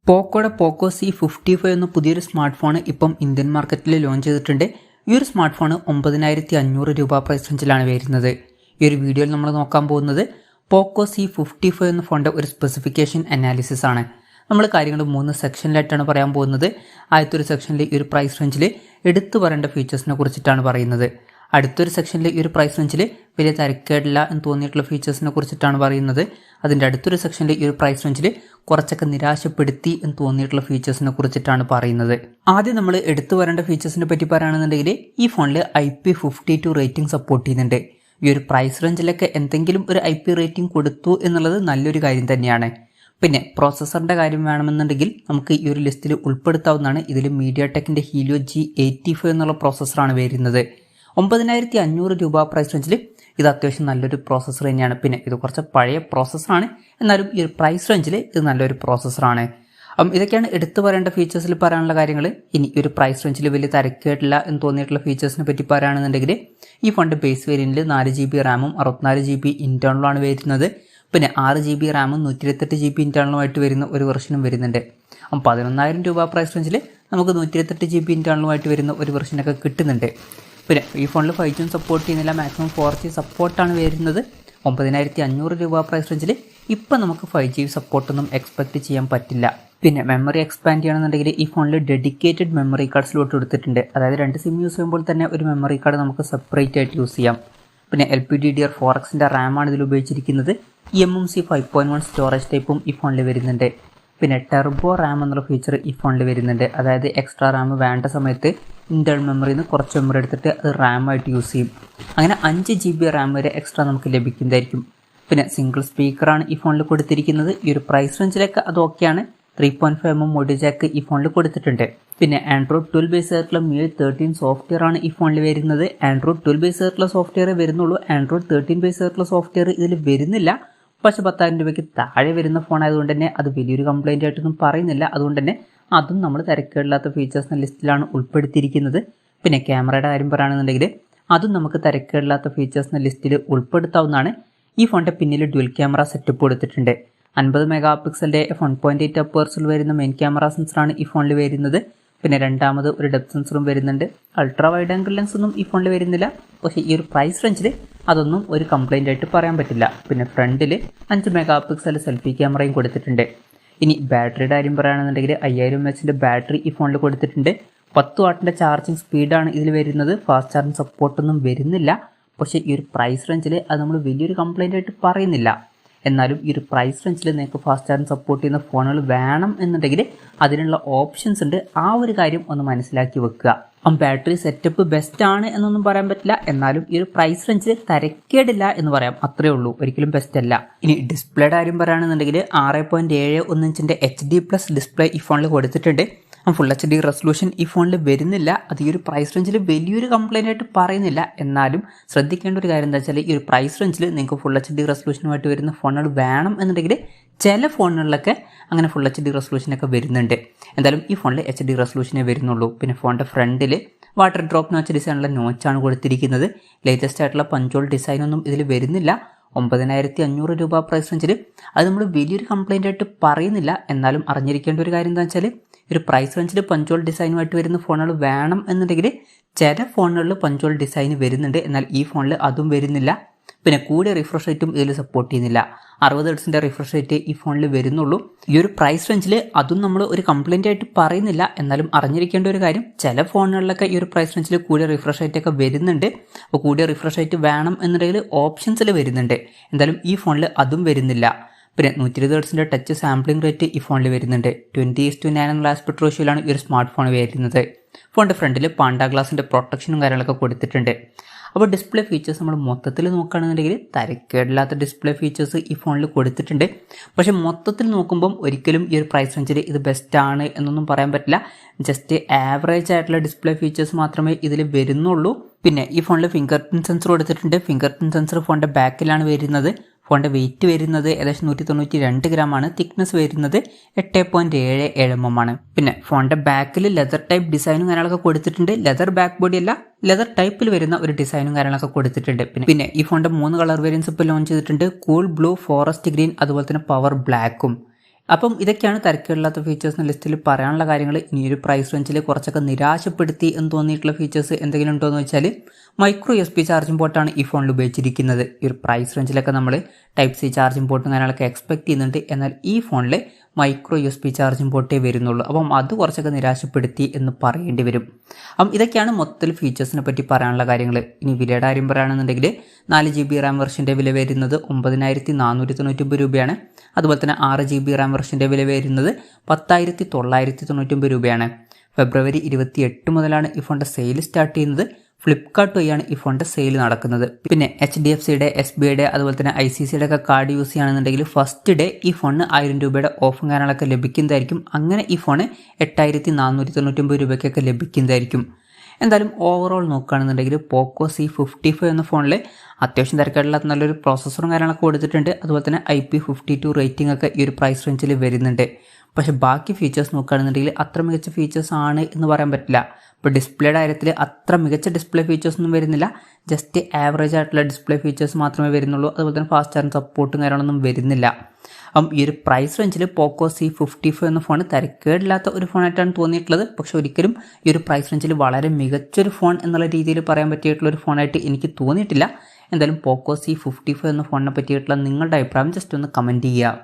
പോക്കോയുടെ പോക്കോ C55 എന്ന പുതിയൊരു smart phone ഇപ്പം ഇന്ത്യൻ മാർക്കറ്റിൽ ലോഞ്ച് ചെയ്തിട്ടുണ്ട്. ഈ ഒരു സ്മാർട്ട് ഫോൺ 9500 രൂപ പ്രൈസ് റേഞ്ചിലാണ് വരുന്നത്. ഈ ഒരു വീഡിയോയിൽ നമ്മൾ നോക്കാൻ പോകുന്നത് പോക്കോ C55 എന്ന ഫോണിൻ്റെ ഒരു സ്പെസിഫിക്കേഷൻ അനാലിസിസ് ആണ്. നമ്മൾ കാര്യങ്ങൾ 3 സെക്ഷനിലായിട്ടാണ് പറയാൻ പോകുന്നത്. ആദ്യത്തെ ഒരു സെക്ഷനിൽ ഈ ഒരു പ്രൈസ് റേഞ്ചിൽ എടുത്തു പറയേണ്ട ഫീച്ചേഴ്സിനെ കുറിച്ചിട്ടാണ് പറയുന്നത്. അടുത്തൊരു സെക്ഷനിൽ ഈ ഒരു പ്രൈസ് റേഞ്ചിൽ വലിയ തരക്കേടില്ല എന്ന് തോന്നിയിട്ടുള്ള ഫീച്ചേഴ്സിനെ കുറിച്ചിട്ടാണ് പറയുന്നത്. അതിൻ്റെ അടുത്തൊരു സെക്ഷനിൽ ഈ ഒരു പ്രൈസ് റേഞ്ചിൽ കുറച്ചൊക്കെ നിരാശപ്പെടുത്തി എന്ന് തോന്നിയിട്ടുള്ള ഫീച്ചേഴ്സിനെ കുറിച്ചിട്ടാണ് പറയുന്നത്. ആദ്യം നമ്മൾ എടുത്തു വരേണ്ട ഫീച്ചേഴ്സിനെ പറ്റി പറയുകയാണെന്നുണ്ടെങ്കിൽ ഈ ഫോണിൽ IP52 റേറ്റിംഗ് സപ്പോർട്ട് ചെയ്യുന്നുണ്ട്. ഈ ഒരു പ്രൈസ് റേഞ്ചിലൊക്കെ എന്തെങ്കിലും ഒരു IP റേറ്റിംഗ് കൊടുത്തു എന്നുള്ളത് നല്ലൊരു കാര്യം തന്നെയാണ്. പിന്നെ പ്രോസസ്സറിൻ്റെ കാര്യം വേണമെന്നുണ്ടെങ്കിൽ നമുക്ക് ഈ ഒരു ലിസ്റ്റിൽ ഉൾപ്പെടുത്താവുന്നതാണ്. ഇതിൽ mediatekൻ്റെ helio G85 എന്നുള്ള പ്രോസസ്സറാണ് വരുന്നത്. 9500 രൂപ പ്രൈസ് റേഞ്ചിൽ ഇത് അത്യാവശ്യം നല്ലൊരു പ്രോസസ്സർ തന്നെയാണ്. പിന്നെ ഇത് കുറച്ച് പഴയ പ്രോസസ്സറാണ്, എന്നാലും ഈ ഒരു പ്രൈസ് റേഞ്ചിൽ ഇത് നല്ലൊരു പ്രോസസ്സറാണ്. അപ്പം ഇതൊക്കെയാണ് എടുത്തു പറയേണ്ട ഫീച്ചേഴ്സിൽ പറയാനുള്ള കാര്യങ്ങൾ. ഇനി ഈ ഒരു പ്രൈസ് റേഞ്ചിൽ വലിയ തരക്കേടില്ല എന്ന് തോന്നിയിട്ടുള്ള ഫീച്ചേഴ്സിനെ പറ്റി പറയുകയാണെന്നുണ്ടെങ്കിൽ ഈ ഫോണിൻ്റെ ബേസ് വേരിയൻറ്റിൽ 4GB റാമും 64GB ഇൻറ്റേർണലാണ് വരുന്നത്. പിന്നെ 6GB റാമും 128GB ഇൻറ്റേർണലുമായിട്ട് വരുന്ന ഒരു വെർഷനും വരുന്നുണ്ട്. അപ്പം 11000 രൂപ പ്രൈസ് റേഞ്ചിൽ നമുക്ക് 128GB ഇൻറ്റേർണലുമായിട്ട് വരുന്ന ഒരു വെർഷനൊക്കെ കിട്ടുന്നുണ്ട്. പിന്നെ ഈ ഫോണിൽ 5G സപ്പോർട്ട് ചെയ്യുന്നില്ല, മാക്സിമം 4G സപ്പോർട്ടാണ് വരുന്നത്. 9500 രൂപ പ്രൈസ് റേഞ്ചിൽ ഇപ്പം നമുക്ക് 5G സപ്പോർട്ടൊന്നും എക്സ്പെക്റ്റ് ചെയ്യാൻ പറ്റില്ല. പിന്നെ മെമ്മറി എക്സ്പാൻഡ് ചെയ്യണമെന്നുണ്ടെങ്കിൽ ഈ ഫോണിൽ ഡെഡിക്കേറ്റഡ് മെമ്മറി കാർഡ് സ്ലോട്ട് കൊടുത്തിട്ടുണ്ട്. അതായത് 2 സിം യൂസ് ചെയ്യുമ്പോൾ തന്നെ ഒരു മെമ്മറി കാർഡ് നമുക്ക് സെപ്പറേറ്റ് ആയിട്ട് യൂസ് ചെയ്യാം. പിന്നെ LPDDR4Xൻ്റെ റാമാണ് ഇതിൽ ഉപയോഗിച്ചിരിക്കുന്നത്. eMMC 5.1 സ്റ്റോറേജ് ടൈപ്പും ഈ ഫോണിൽ വരുന്നുണ്ട്. പിന്നെ ടെർബോ റാം എന്നുള്ള ഫീച്ചർ ഈ ഫോണിൽ വരുന്നുണ്ട്. അതായത് എക്സ്ട്രാ റാം വേണ്ട സമയത്ത് ഇൻറ്റേർണൽ മെമ്മറിയിൽ നിന്ന് കുറച്ച് മെമ്മറി എടുത്തിട്ട് അത് റാമായിട്ട് യൂസ് ചെയ്യും. അങ്ങനെ 5GB റാം വരെ എക്സ്ട്രാ നമുക്ക് ലഭിക്കുന്നതായിരിക്കും. പിന്നെ സിംഗിൾ സ്പീക്കറാണ് ഈ ഫോണിൽ കൊടുത്തിരിക്കുന്നത്. ഈ ഒരു പ്രൈസ് റേഞ്ചിലൊക്കെ അത് ഓക്കെയാണ്. 3.5mm ഓഡിയോ ജാക്ക് ഈ ഫോണിൽ കൊടുത്തിട്ടുണ്ട്. പിന്നെ ആൻഡ്രോയിഡ് 12 ബേസ് ആയിട്ടുള്ള MIUI 13 സോഫ്റ്റ്വെയർ ആണ് ഈ ഫോണിൽ വരുന്നത്. ആൻഡ്രോയിഡ് 12 ബേസ് ആയിട്ടുള്ള സോഫ്റ്റ്വെയർ വരുന്നുള്ളൂ. ആൻഡ്രോയിഡ് 13 ബേസ് ആയിട്ടുള്ള സോഫ്റ്റ്വെയർ ഇതിൽ വരുന്നില്ല. പക്ഷേ 10000 രൂപയ്ക്ക് താഴെ വരുന്ന ഫോൺ ആയതുകൊണ്ട് തന്നെ അത് വലിയൊരു കംപ്ലൈൻ്റ് ആയിട്ടൊന്നും പറയുന്നില്ല. അതുകൊണ്ട് തന്നെ അതും നമ്മൾ തരക്കേടില്ലാത്ത ഫീച്ചേഴ്സിൻ്റെ ലിസ്റ്റിലാണ് ഉൾപ്പെടുത്തിയിരിക്കുന്നത്. പിന്നെ ക്യാമറയുടെ കാര്യം പറയുകയാണെന്നുണ്ടെങ്കിൽ അതും നമുക്ക് തരക്കേടില്ലാത്ത ഫീച്ചേഴ്സിൻ്റെ ലിസ്റ്റിൽ ഉൾപ്പെടുത്താവുന്നതാണ്. ഈ ഫോണിൻ്റെ പിന്നിൽ ഡ്യുവൽ ക്യാമറ സെറ്റപ്പ് കൊടുത്തിട്ടുണ്ട്. 50 മെഗാ പിക്സലിൻ്റെ f1.8 അപ്പേഴ്സിൽ വരുന്ന മെയിൻ ക്യാമറ സെൻസറാണ് ഈ ഫോണിൽ വരുന്നത്. പിന്നെ രണ്ടാമത് ഒരു ഡെപ്ത് സെൻസറും വരുന്നുണ്ട്. അൾട്രാ വൈഡ് ആംഗിൾ ലെൻസ് ഒന്നും ഈ ഫോണിൽ വരുന്നില്ല. പക്ഷേ ഈ ഒരു പ്രൈസ് റേഞ്ചിൽ അതൊന്നും ഒരു കംപ്ലൈൻ്റ് ആയിട്ട് പറയാൻ പറ്റില്ല. പിന്നെ ഫ്രണ്ടിൽ 5 മെഗാ പിക്സൽ സെൽഫി ക്യാമറയും കൊടുത്തിട്ടുണ്ട്. ഇനി ബാറ്ററിയുടെ കാര്യം പറയുകയാണെന്നുണ്ടെങ്കിൽ 5000 mAh ബാറ്ററി ഈ ഫോണിൽ കൊടുത്തിട്ടുണ്ട്. 10 വാട്ടിൻ്റെ ചാർജിങ് സ്പീഡാണ് ഇതിൽ വരുന്നത്. ഫാസ്റ്റ് ചാർജിങ് സപ്പോർട്ടൊന്നും വരുന്നില്ല. പക്ഷേ ഈ ഒരു പ്രൈസ് റേഞ്ചിൽ അത് നമ്മൾ വലിയൊരു കംപ്ലൈൻ്റ് ആയിട്ട് പറയുന്നില്ല. എന്നാലും ഈ ഒരു പ്രൈസ് റേഞ്ചിൽ നിങ്ങൾക്ക് ഫാസ്റ്റ് ചാർജിങ് സപ്പോർട്ട് ചെയ്യുന്ന ഫോണുകൾ വേണം എന്നുണ്ടെങ്കിൽ അതിനുള്ള ഓപ്ഷൻസ് ഉണ്ട്. ആ ഒരു കാര്യം ഒന്ന് മനസ്സിലാക്കി വെക്കുക. ബാറ്ററി സെറ്റപ്പ് ബെസ്റ്റ് ആണ് എന്നൊന്നും പറയാൻ പറ്റില്ല. എന്നാലും ഈ ഒരു പ്രൈസ് റേഞ്ചിൽ തരക്കേടില്ല എന്ന് പറയാം. അത്രേ ഉള്ളൂ, ഒരിക്കലും ബെസ്റ്റ് അല്ല. ഇനി ഡിസ്പ്ലേയുടെ കാര്യം പറയുകയാണെന്നുണ്ടെങ്കിൽ 6.71 ഇഞ്ചിൻ്റെ HD+ ഡിസ്പ്ലേ ഈ ഫോണിൽ കൊടുത്തിട്ടുണ്ട്. ഫുൾ HD റെസൊല്യൂഷൻ ഈ ഫോണിൽ വരുന്നില്ല. അത് ഈ ഒരു പ്രൈസ് റേഞ്ചിൽ വലിയൊരു കംപ്ലൈൻ്റ് ആയിട്ട് പറയുന്നില്ല. എന്നാലും ശ്രദ്ധിക്കേണ്ട ഒരു കാര്യം എന്താ വെച്ചാൽ ഈ ഒരു പ്രൈസ് റേഞ്ചിൽ നിങ്ങൾക്ക് ഫുൾ HD റെസൊല്യൂഷനുമായിട്ട് വരുന്ന ഫോണുകൾ വേണം എന്നുണ്ടെങ്കിൽ ചില ഫോണുകളിലൊക്കെ അങ്ങനെ ഫുൾ HD റെസൊല്യൂഷനൊക്കെ വരുന്നുണ്ട്. എന്തായാലും ഈ ഫോണിൽ HD റെസൊല്യൂഷനേ വരുന്നുള്ളൂ. പിന്നെ ഫോണിൻ്റെ ഫ്രണ്ടിൽ വാട്ടർ ഡ്രോപ്പ് നോച്ച് ഡിസൈനുള്ള നോച്ചാണ് കൊടുത്തിരിക്കുന്നത്. ലേറ്റസ്റ്റ് ആയിട്ടുള്ള പഞ്ചോൾ ഡിസൈനൊന്നും ഇതിൽ വരുന്നില്ല. 9500 രൂപ പ്രൈസ് റേഞ്ചിൽ അത് നമ്മൾ വലിയൊരു കംപ്ലൈൻ്റ് ആയിട്ട് പറയുന്നില്ല. എന്നാലും അറിഞ്ഞിരിക്കേണ്ട ഒരു കാര്യം എന്താ വെച്ചാൽ ഒരു പ്രൈസ് റേഞ്ചിൽ പഞ്ചോൾ ഡിസൈനുമായിട്ട് വരുന്ന ഫോണുകൾ വേണം എന്നുണ്ടെങ്കിൽ ചില ഫോണുകളിൽ പഞ്ചോൾ ഡിസൈൻ വരുന്നുണ്ട്. എന്നാൽ ഈ ഫോണിൽ അതും വരുന്നില്ല. പിന്നെ കൂടിയ റിഫ്രഷ് റേറ്റും ഇതിൽ സപ്പോർട്ട് ചെയ്യുന്നില്ല. 60 ഹെർട്സിൻ്റെ റിഫ്രഷ് റേറ്റ് ഈ ഫോണിൽ വരുന്നുള്ളൂ. ഈ ഒരു പ്രൈസ് റേഞ്ചിൽ അതും നമ്മൾ ഒരു കംപ്ലൈൻ്റ് ആയിട്ട് പറയുന്നില്ല. എന്നാലും അറിഞ്ഞിരിക്കേണ്ട ഒരു കാര്യം ചില ഫോണുകളിലൊക്കെ ഈ ഒരു പ്രൈസ് റേഞ്ചിൽ കൂടിയ റിഫ്രഷ് റേറ്റ് ഒക്കെ വരുന്നുണ്ട്. അപ്പോൾ കൂടിയ റിഫ്രഷ് റേറ്റ് വേണം എന്നുണ്ടെങ്കിൽ ഓപ്ഷൻസിൽ വരുന്നുണ്ട്. എന്തായാലും ഈ ഫോണിൽ അതും വരുന്നില്ല. പിന്നെ 120 ഹെർട്സിൻ്റെ ടച്ച് സാമ്പിളിംഗ് റേറ്റ് ഈ ഫോണിൽ വരുന്നുണ്ട്. 20:9 ആസ്പെക്ട് റേഷ്യോയിലാണ് ഈ ഒരു സ്മാർട്ട് ഫോൺ വരുന്നത്. ഫോണിൻ്റെ ഫ്രണ്ടിൽ പാണ്ട ഗ്ലാസിൻ്റെ പ്രൊട്ടക്ഷനും കാര്യങ്ങളൊക്കെ കൊടുത്തിട്ടുണ്ട്. അപ്പോൾ ഡിസ്പ്ലേ ഫീച്ചേഴ്സ് നമ്മൾ മൊത്തത്തിൽ നോക്കുകയാണെന്നുണ്ടെങ്കിൽ തരക്കേടില്ലാത്ത ഡിസ്പ്ലേ ഫീച്ചേഴ്സ് ഈ ഫോണിൽ കൊടുത്തിട്ടുണ്ട്. പക്ഷേ മൊത്തത്തിൽ നോക്കുമ്പം ഒരിക്കലും ഈ ഒരു പ്രൈസ് റേഞ്ചിൽ ഇത് ബെസ്റ്റാണ് എന്നൊന്നും പറയാൻ പറ്റില്ല. ജസ്റ്റ് ആവറേജ് ആയിട്ടുള്ള ഡിസ്പ്ലേ ഫീച്ചേഴ്സ് മാത്രമേ ഇതിൽ വരുന്നുള്ളൂ. പിന്നെ ഈ ഫോണിൽ ഫിംഗർ പ്രിൻറ്റ് സെൻസർ കൊടുത്തിട്ടുണ്ട്. ഫിംഗർ പ്രിൻറ്റ് സെൻസർ ഫോണിൻ്റെ ബാക്കിലാണ് വരുന്നത്. ഫോണിൻ്റെ വെയിറ്റ് വരുന്നത് ഏകദേശം 192 ഗ്രാമാണ്. തിക്നെസ് വരുന്നത് 8.77 mm ആണ്. പിന്നെ ഫോണിൻ്റെ ബാക്കിൽ ലെതർ ടൈപ്പ് ഡിസൈനും കാര്യങ്ങളൊക്കെ കൊടുത്തിട്ടുണ്ട്. ലെതർ ബാക്ക് ബോഡി അല്ല, ലെതർ ടൈപ്പിൽ വരുന്ന ഒരു ഡിസൈനും കാര്യങ്ങളൊക്കെ കൊടുത്തിട്ടുണ്ട്. പിന്നെ ഈ ഫോണിൻ്റെ 3 കളർ വേരിയൻസ് ഇപ്പോൾ ലോഞ്ച് ചെയ്തിട്ടുണ്ട്. കൂൾ ബ്ലൂ, ഫോറസ്റ്റ് ഗ്രീൻ, അതുപോലെ തന്നെ പവർ ബ്ലാക്കും. അപ്പം ഇതൊക്കെയാണ് തിരക്കേടില്ലാത്ത ഫീച്ചേഴ്സിന് ലിസ്റ്റിൽ പറയാനുള്ള കാര്യങ്ങൾ. ഇനി ഒരു പ്രൈസ് റേഞ്ചിൽ കുറച്ചൊക്കെ നിരാശപ്പെടുത്തി എന്ന് തോന്നിയിട്ടുള്ള ഫീച്ചേഴ്സ് എന്തെങ്കിലും ഉണ്ടോ എന്ന് വെച്ചാൽ മൈക്രോ USB ചാർജിംഗ് പോർട്ടാണ് ഈ ഫോണിൽ ഉപയോഗിച്ചിരിക്കുന്നത്. ഈ ഒരു പ്രൈസ് റേഞ്ചിലൊക്കെ നമ്മൾ Type-C ചാർജിംഗ് പോർട്ടും കാര്യങ്ങളൊക്കെ എക്സ്പെക്ട് ചെയ്യുന്നുണ്ട്. എന്നാൽ ഈ ഫോണിൽ മൈക്രോ USB ചാർജിംഗ് പോർട്ടേ വരുന്നുള്ളൂ. അപ്പം അത് കുറച്ചൊക്കെ നിരാശപ്പെടുത്തി എന്ന് പറയേണ്ടി വരും. അപ്പം ഇതൊക്കെയാണ് മൊത്തത്തിൽ ഫീച്ചേഴ്സിനെ പറ്റി പറയാനുള്ള കാര്യങ്ങൾ. ഇനി വിലയുടെ കാര്യം പറയുകയാണെന്നുണ്ടെങ്കിൽ 4GB റാം വെർഷൻ്റെ വില വരുന്നത് 9499 രൂപയാണ്. അതുപോലെ തന്നെ 6GB റാം വെർഷൻ്റെ വില വരുന്നത് 10,999 രൂപയാണ്. ഫെബ്രുവരി 28 മുതലാണ് ഈ ഫോണിൻ്റെ സെയിൽ സ്റ്റാർട്ട് ചെയ്യുന്നത്. ഫ്ലിപ്കാർട്ട് വഴിയാണ് ഈ ഫോണിൻ്റെ സെയിൽ നടക്കുന്നത്. പിന്നെ HDFCയുടെ SBIയുടെ അതുപോലെ തന്നെ ICICIയുടെ ഒക്കെ കാർഡ് യൂസ് ചെയ്യുകയാണെന്നുണ്ടെങ്കിൽ ഫസ്റ്റ് ഡേ ഈ ഫോണിന് 1000 രൂപയുടെ ഓഫും കാര്യങ്ങളൊക്കെ ലഭിക്കുന്നതായിരിക്കും. അങ്ങനെ ഈ ഫോണ് 8,499 രൂപയ്ക്കൊക്കെ ലഭിക്കുന്നതായിരിക്കും. എന്തായാലും ഓവറോൾ നോക്കുകയാണെന്നുണ്ടെങ്കിൽ പോക്കോ C55 എന്ന ഫോണിൽ അത്യാവശ്യം തിരക്കേടില്ലാത്ത നല്ലൊരു പ്രോസസ്സറും കാര്യങ്ങളൊക്കെ കൊടുത്തിട്ടുണ്ട്. അതുപോലെ തന്നെ IP52 റേറ്റിംഗ് ഒക്കെ ഈ ഒരു പ്രൈസ് റേഞ്ചിൽ വരുന്നുണ്ട്. പക്ഷേ ബാക്കി ഫീച്ചേഴ്സ് നോക്കുകയാണെന്നുണ്ടെങ്കിൽ അത്ര മികച്ച ഫീച്ചേഴ്സ് ആണ് എന്ന് പറയാൻ പറ്റില്ല. ഇപ്പോൾ ഡിസ്പ്ലേയുടെ കാര്യത്തിൽ അത്ര മികച്ച ഡിസ്പ്ലേ ഫീച്ചേഴ്സ് ഒന്നും വരുന്നില്ല. ജസ്റ്റ് ആവറേജ് ആയിട്ടുള്ള ഡിസ്പ്ലേ ഫീച്ചേഴ്സ് മാത്രമേ വരുന്നുള്ളൂ. അതുപോലെ തന്നെ ഫാസ്റ്റ് ചാർജിങ് സപ്പോർട്ടും കാര്യങ്ങളൊന്നും വരുന്നില്ല. ഈ ഒരു പ്രൈസ് റേഞ്ചിൽ പോക്കോ C55 എന്ന ഫോൺ തിരക്കേടില്ലാത്ത ഒരു ഫോണായിട്ടാണ് തോന്നിയിട്ടുള്ളത്. പക്ഷെ ഒരിക്കലും ഈ ഒരു പ്രൈസ് റേഞ്ചിൽ വളരെ മികച്ചൊരു ഫോൺ എന്നുള്ള രീതിയിൽ പറയാൻ പറ്റിയിട്ടുള്ള ഒരു ഫോണായിട്ട് എനിക്ക് തോന്നിയിട്ടില്ല. എന്തായാലും പോക്കോ C55 എന്ന ഫോണിനെ പറ്റിയിട്ടുള്ള നിങ്ങളുടെ അഭിപ്രായം ജസ്റ്റ് ഒന്ന് കമൻറ്റ് ചെയ്യുക.